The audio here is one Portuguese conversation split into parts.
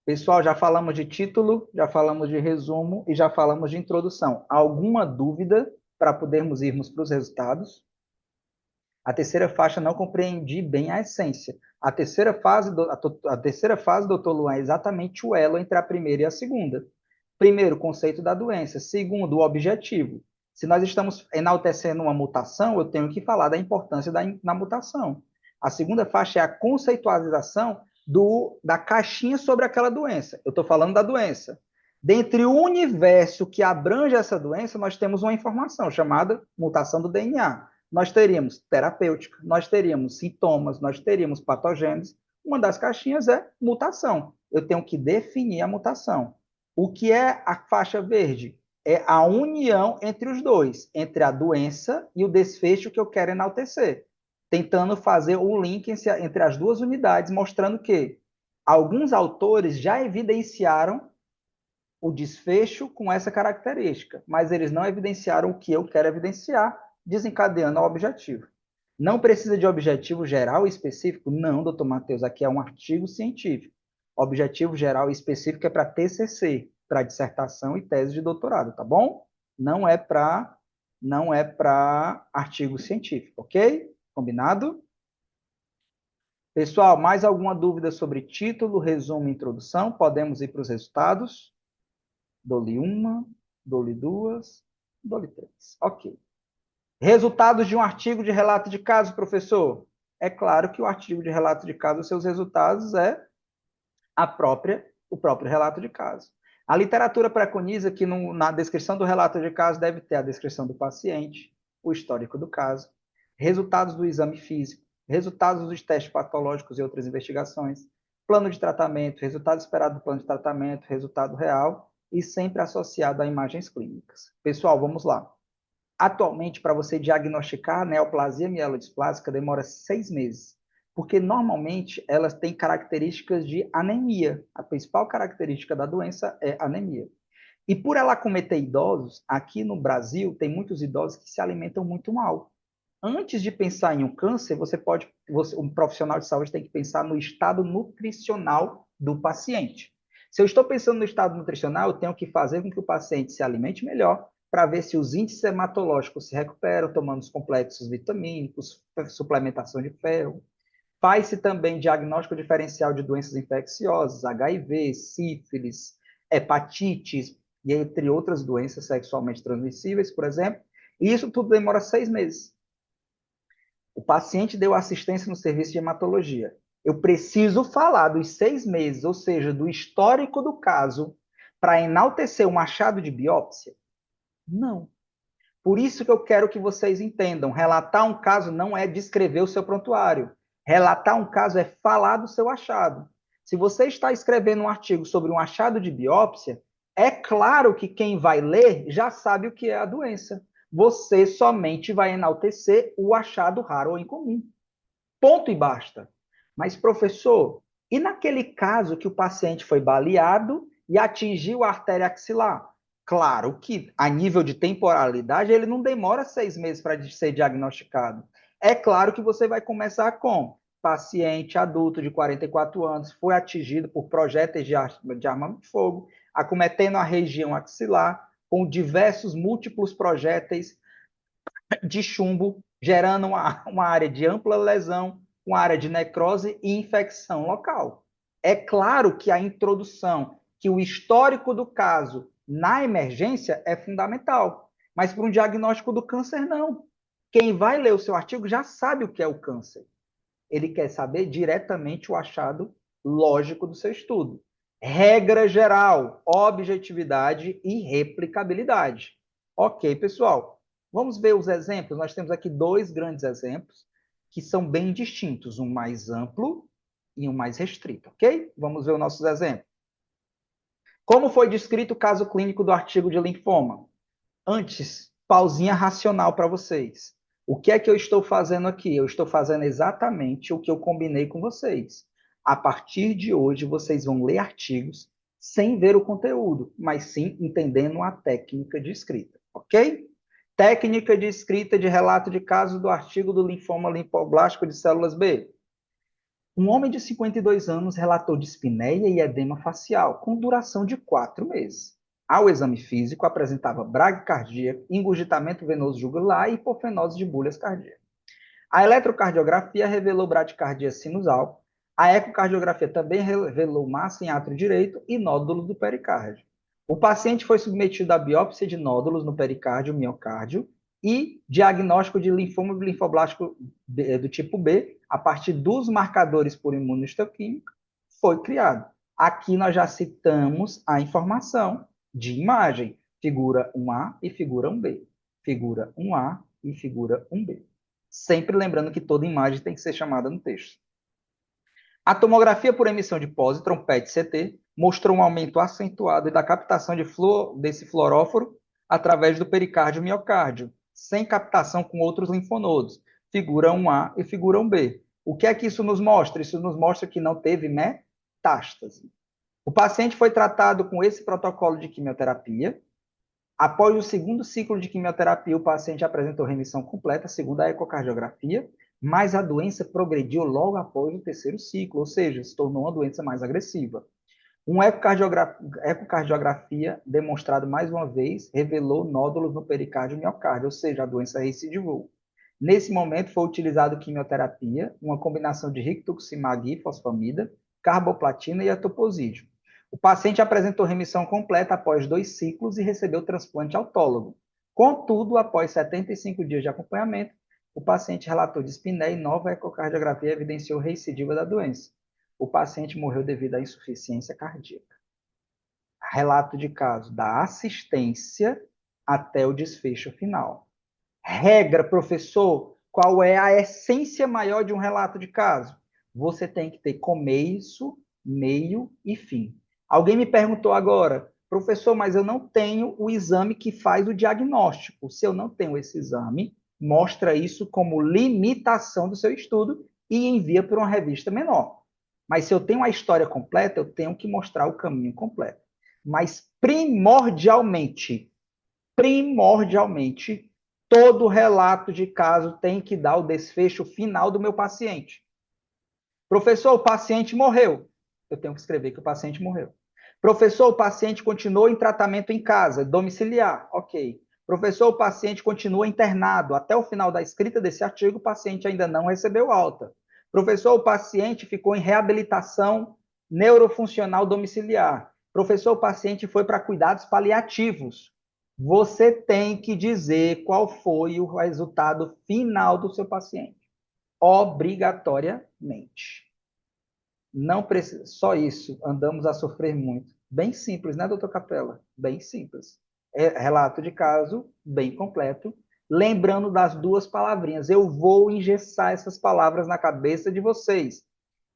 Pessoal, já falamos de título, já falamos de resumo e já falamos de introdução. Alguma dúvida para podermos irmos para os resultados? A terceira faixa não compreendi bem a essência. A terceira fase, doutor Luan, é exatamente o elo entre a primeira e a segunda. Primeiro, o conceito da doença. Segundo, o objetivo. Se nós estamos enaltecendo uma mutação, eu tenho que falar da importância da mutação. A segunda faixa é a conceitualização da caixinha sobre aquela doença. Eu estou falando da doença. Dentre o universo que abrange essa doença, nós temos uma informação chamada mutação do DNA. Nós teríamos terapêutica, nós teríamos sintomas, nós teríamos patogênese. Uma das caixinhas é mutação. Eu tenho que definir a mutação. O que é a faixa verde? É a união entre os dois, entre a doença e o desfecho que eu quero enaltecer, tentando fazer o link entre as duas unidades, mostrando que alguns autores já evidenciaram o desfecho com essa característica, mas eles não evidenciaram o que eu quero evidenciar, desencadeando o objetivo. Não precisa de objetivo geral e específico? Não, doutor Matheus, aqui é um artigo científico. Objetivo geral e específico é para TCC, para dissertação e tese de doutorado, tá bom? Não é para artigo científico, ok? Combinado? Pessoal, mais alguma dúvida sobre título, resumo e introdução? Podemos ir para os resultados? Dou-lhe uma, dou-lhe duas, dou-lhe três. Ok. Resultados de um artigo de relato de caso, professor? É claro que o artigo de relato de caso, os seus resultados é o próprio relato de caso. A literatura preconiza que na descrição do relato de caso deve ter a descrição do paciente, o histórico do caso, resultados do exame físico, resultados dos testes patológicos e outras investigações, plano de tratamento, resultado esperado do plano de tratamento, resultado real e sempre associado a imagens clínicas. Pessoal, vamos lá. Atualmente, para você diagnosticar a neoplasia mielodisplásica, demora 6 meses, porque normalmente elas têm características de anemia. A principal característica da doença é anemia. E por ela acometer idosos, aqui no Brasil, tem muitos idosos que se alimentam muito mal. Antes de pensar em um câncer, um profissional de saúde tem que pensar no estado nutricional do paciente. Se eu estou pensando no estado nutricional, eu tenho que fazer com que o paciente se alimente melhor para ver se os índices hematológicos se recuperam, tomando os complexos vitamínicos, suplementação de ferro. Faz-se também diagnóstico diferencial de doenças infecciosas, HIV, sífilis, hepatites, e entre outras doenças sexualmente transmissíveis, por exemplo. E isso tudo demora 6 meses. O paciente deu assistência no serviço de hematologia. Eu preciso falar dos 6 meses, ou seja, do histórico do caso, para enaltecer um achado de biópsia? Não. Por isso que eu quero que vocês entendam. Relatar um caso não é descrever o seu prontuário. Relatar um caso é falar do seu achado. Se você está escrevendo um artigo sobre um achado de biópsia, é claro que quem vai ler já sabe o que é a doença. Você somente vai enaltecer o achado raro ou incomum. Ponto e basta. Mas, professor, e naquele caso que o paciente foi baleado e atingiu a artéria axilar? Claro que, a nível de temporalidade, ele não demora 6 meses para ser diagnosticado. É claro que você vai começar com paciente adulto de 44 anos, foi atingido por projéteis de arma de fogo, acometendo a região axilar, com diversos múltiplos projéteis de chumbo, gerando uma área de ampla lesão, uma área de necrose e infecção local. É claro que a introdução, que o histórico do caso na emergência é fundamental, mas para um diagnóstico do câncer, não. Quem vai ler o seu artigo já sabe o que é o câncer. Ele quer saber diretamente o achado lógico do seu estudo. Regra geral, objetividade e replicabilidade. Ok, pessoal. Vamos ver os exemplos. Nós temos aqui dois grandes exemplos que são bem distintos, um mais amplo e um mais restrito, ok? Vamos ver os nossos exemplos. Como foi descrito o caso clínico do artigo de linfoma? Antes, pausinha racional para vocês. O que é que eu estou fazendo aqui? Eu estou fazendo exatamente o que eu combinei com vocês. A partir de hoje, vocês vão ler artigos sem ver o conteúdo, mas sim entendendo a técnica de escrita, ok? Técnica de escrita de relato de caso do artigo do linfoma linfoblástico de células B. Um homem de 52 anos relatou dispneia e edema facial, com duração de 4 meses. Ao exame físico, apresentava bradicardia, engurgitamento venoso jugular e hipofenose de bulhas cardíacas. A eletrocardiografia revelou bradicardia sinusal. A ecocardiografia também revelou massa em átrio direito e nódulos do pericárdio. O paciente foi submetido à biópsia de nódulos no pericárdio, miocárdio, e diagnóstico de linfoma linfoblástico do tipo B, a partir dos marcadores por imunohistoquímica, foi criado. Aqui nós já citamos a informação de imagem, figura 1A e figura 1B. Figura 1A e figura 1B. Sempre lembrando que toda imagem tem que ser chamada no texto. A tomografia por emissão de pósitron, PET-CT, mostrou um aumento acentuado da captação desse fluoróforo através do pericárdio e miocárdio, sem captação com outros linfonodos, figura 1A e figura 1B. O que é que isso nos mostra? Isso nos mostra que não teve metástase. O paciente foi tratado com esse protocolo de quimioterapia. Após o segundo ciclo de quimioterapia, o paciente apresentou remissão completa, segundo a ecocardiografia, mas a doença progrediu logo após o terceiro ciclo, ou seja, se tornou uma doença mais agressiva. Uma ecocardiografia, demonstrado mais uma vez, revelou nódulos no pericárdio e miocárdio, ou seja, a doença recidivou. Nesse momento, foi utilizado quimioterapia, uma combinação de rituximab e fosfamida, carboplatina e etoposídeo. O paciente apresentou remissão completa após 2 ciclos e recebeu transplante autólogo. Contudo, após 75 dias de acompanhamento, o paciente relatou dispneia e nova ecocardiografia evidenciou recidiva da doença. O paciente morreu devido à insuficiência cardíaca. Relato de caso da assistência até o desfecho final. Regra, professor, qual é a essência maior de um relato de caso? Você tem que ter começo, meio e fim. Alguém me perguntou agora, professor, mas eu não tenho o exame que faz o diagnóstico. Se eu não tenho esse exame, mostra isso como limitação do seu estudo e envia para uma revista menor. Mas se eu tenho a história completa, eu tenho que mostrar o caminho completo. Mas primordialmente, todo relato de caso tem que dar o desfecho final do meu paciente. Professor, o paciente morreu. Eu tenho que escrever que o paciente morreu. Professor, o paciente continuou em tratamento em casa, domiciliar. Ok. Professor, o paciente continua internado. Até o final da escrita desse artigo, o paciente ainda não recebeu alta. Professor, o paciente ficou em reabilitação neurofuncional domiciliar. Professor, o paciente foi para cuidados paliativos. Você tem que dizer qual foi o resultado final do seu paciente. Obrigatoriamente. Não precisa, só isso, andamos a sofrer muito. Bem simples, né, doutor Capela? Bem simples. É relato de caso, bem completo. Lembrando das 2 palavrinhas, eu vou engessar essas palavras na cabeça de vocês.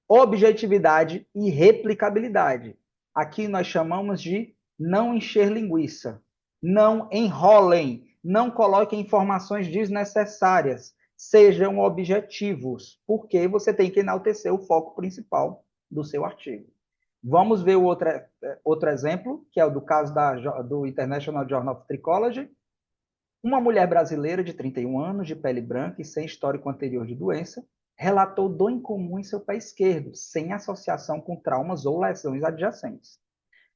Objetividade e replicabilidade. Aqui nós chamamos de não encher linguiça. Não enrolem, não coloquem informações desnecessárias. Sejam objetivos, porque você tem que enaltecer o foco principal do seu artigo. Vamos ver o outro exemplo, que é o do caso do International Journal of Trichology. Uma mulher brasileira de 31 anos, de pele branca e sem histórico anterior de doença, relatou dor incomum em seu pé esquerdo, sem associação com traumas ou lesões adjacentes.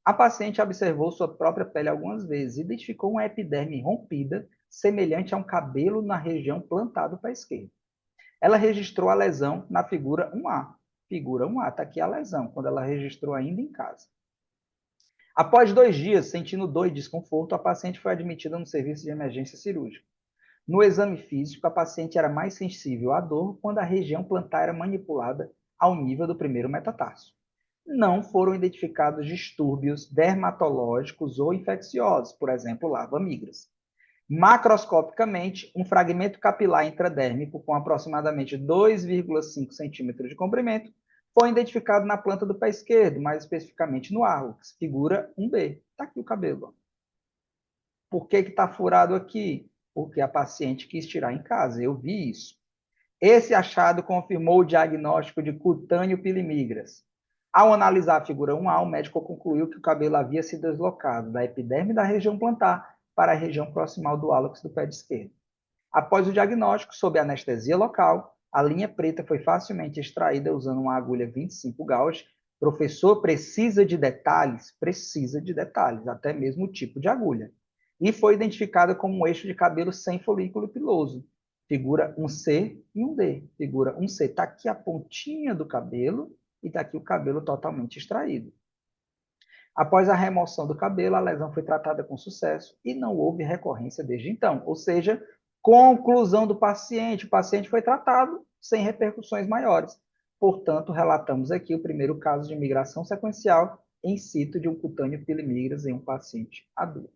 A paciente observou sua própria pele algumas vezes e identificou uma epiderme rompida, semelhante a um cabelo na região plantar do pé esquerdo. Ela registrou a lesão na figura 1A. Figura 1A, está aqui a lesão, quando ela registrou ainda em casa. Após 2 dias, sentindo dor e desconforto, a paciente foi admitida no serviço de emergência cirúrgica. No exame físico, a paciente era mais sensível à dor quando a região plantar era manipulada ao nível do primeiro metatarso. Não foram identificados distúrbios dermatológicos ou infecciosos, por exemplo, larva migras. Macroscopicamente, um fragmento capilar intradérmico com aproximadamente 2,5 centímetros de comprimento foi identificado na planta do pé esquerdo, mais especificamente no árvix, figura 1B. Está aqui o cabelo. Por que está furado aqui? Porque a paciente quis tirar em casa, eu vi isso. Esse achado confirmou o diagnóstico de cutâneo pilimigras. Ao analisar a figura 1A, o médico concluiu que o cabelo havia se deslocado da epiderme da região plantar para a região proximal do hálux do pé esquerdo. Após o diagnóstico, sob anestesia local, A linha preta foi facilmente extraída usando uma agulha 25 gauge. Professor, precisa de detalhes? Precisa de detalhes, até mesmo o tipo de agulha. E foi identificada como um eixo de cabelo sem folículo piloso. Figura um C e um D. Figura um C, está aqui a pontinha do cabelo e está aqui o cabelo totalmente extraído. Após a remoção do cabelo, a lesão foi tratada com sucesso e não houve recorrência desde então. Ou seja, conclusão do paciente, o paciente foi tratado sem repercussões maiores. Portanto, relatamos aqui o primeiro caso de migração sequencial in situ de um cutâneo pilimigras em um paciente adulto.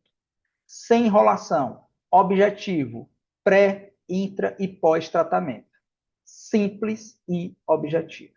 Sem enrolação, objetivo, pré, intra e pós-tratamento. Simples e objetivo.